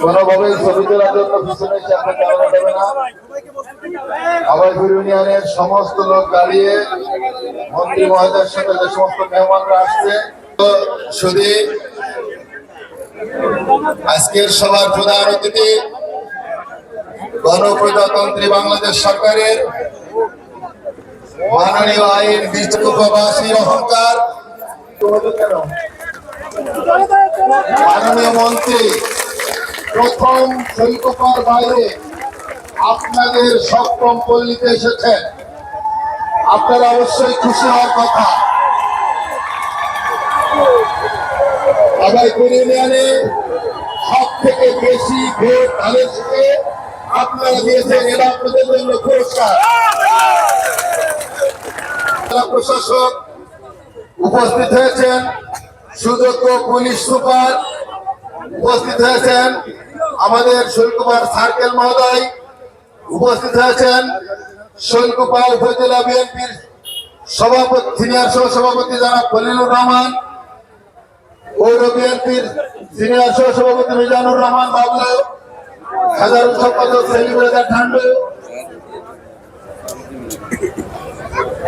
কোনোভাবেই ছবি তোলার জন্য পিছনে চাপে চালানো যাবে না। আবাইপুর ইউনিয়নের সমস্ত লোক দাঁড়িয়ে মন্ত্রী মহোদয়ের সাথে যে সমস্ত মেহমানরা আসছে, শুধু আজকের সভার প্রধান অতিথি গণপ্রজাতন্ত্রী বাংলাদেশ সরকারের মাননীয় আইন বিশ্ববাসী অহংকার মাননীয় মন্ত্রী প্রথম শৈলকুপার বাইরে আপনাদের সপ্তম পল্লীতে এসেছেন। আপনারা অবশ্যই খুশি হওয়ার কথা। আবাইপুর ইউনিয়নে সব থেকে বেশি ভোট ধানের আপনারা দিয়েছেন, এরা আপনাদের জন্য পুরস্কার। প্রশাসক উপস্থিত হয়েছেন, সুযোগ্য পুলিশ সুপার উপস্থিত হয়েছেন, আমাদের শৈলকুপার সার্কেল মহোদয় উপস্থিত হয়েছেন, শৈলকুপার উপজেলা বিএনপির সভাপতি সিনিয়র সহসভাপতি জনাব খলিলুর রহমান, পৌর বিএনপির সিনিয়র সহসভাপতি মিজানুর রহমান বাবলু, সাধারণ সম্পাদক সেলিম রেজা ঠান্ডু,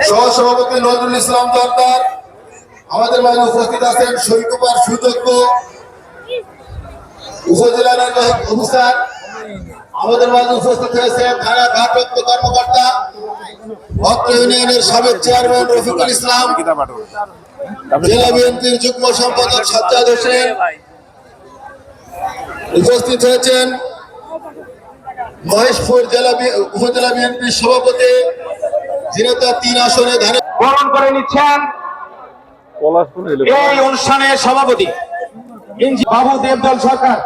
সহসভাপতি নজরুল ইসলাম দরদার, আমাদের মাঝে উপস্থিত আছেন শৈলকুপার সুযোগ্য উপজেলা নির্বাহী অফিসার, আমাদের মাঝে উপস্থিত হয়েছে থানা ভারপ্রাপ্ত কর্মকর্তা অত্র ইউনিয়নের সাবেক চেয়ারম্যান রফিকুল ইসলাম, জেলা বিএনপির যুগ্ম সম্পাদক সাজ্জাদ হোসেন, উপস্থিত হয়েছেন মহেশপুর উপজেলা বিএনপির সভাপতি যিনি 3 আসনে বরণ করে নিচ্ছেন এই অনুষ্ঠানের সভাপতি বাবু দেবদল সরকার।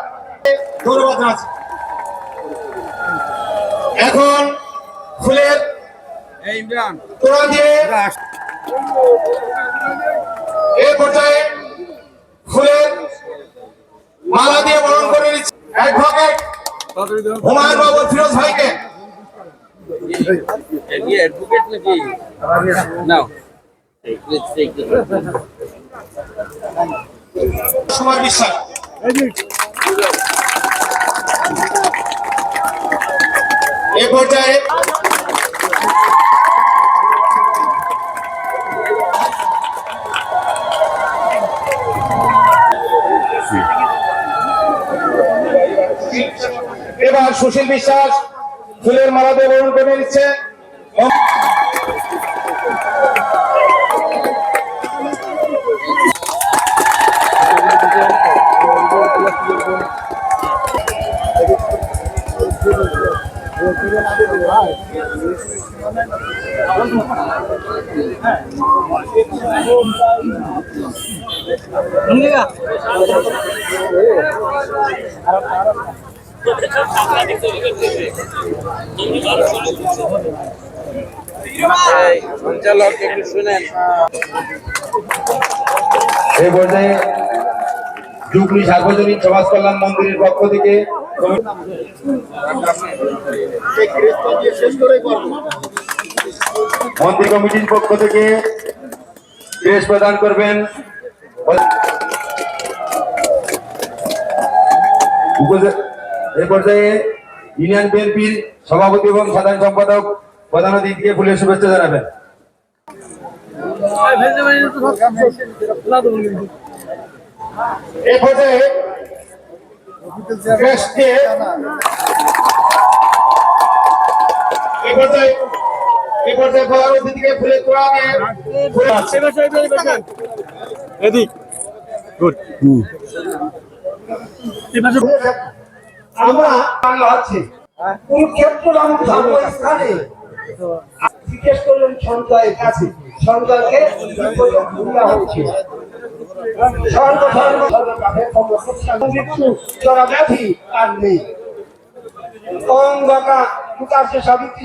এখন ফুলের তোড়া দিয়ে এই পর্যায়ে ফুলের মালা দিয়ে বরণ করে নিচ্ছে অ্যাডভোকেট হুমায়ুন বাবু ফিরোজ ভাইকে। অ্যাডভোকেট নাকি নাও সুমার বিশ্বাস এই পর্যায়ে এবার সুশীল বিশ্বাস ফুলের মালা দিয়ে বরণ করে নিচ্ছে। সঞ্চালক একটু শুনেন। এই পর্যায়ে জুবলি সার্বজনীন সমাজ কল্যাণ মন্দিরের পক্ষ থেকে মন্দির কমিটির পক্ষ থেকে ক্রেস্ট প্রদান করবেন এই পর্যায়ে ইউনিয়ন বিএনপির সভাপতি এবং সাধারণ সম্পাদক প্রধান অতিথিকে ফুলের শুভেচ্ছা জানাবেন। এই পর্যায়ে প্রধান অতিথিকে ফুলের তোড়া দিয়ে আমরা আছি কুরুক্ষেত্র ধর্মস্থানে জিজ্ঞেস করলেন সঞ্জয়ের কাছে, সঞ্জয়কে হচ্ছে সর্বধর্ম ব্যাধি আর নেই অঙ্গকা সাবিত্রী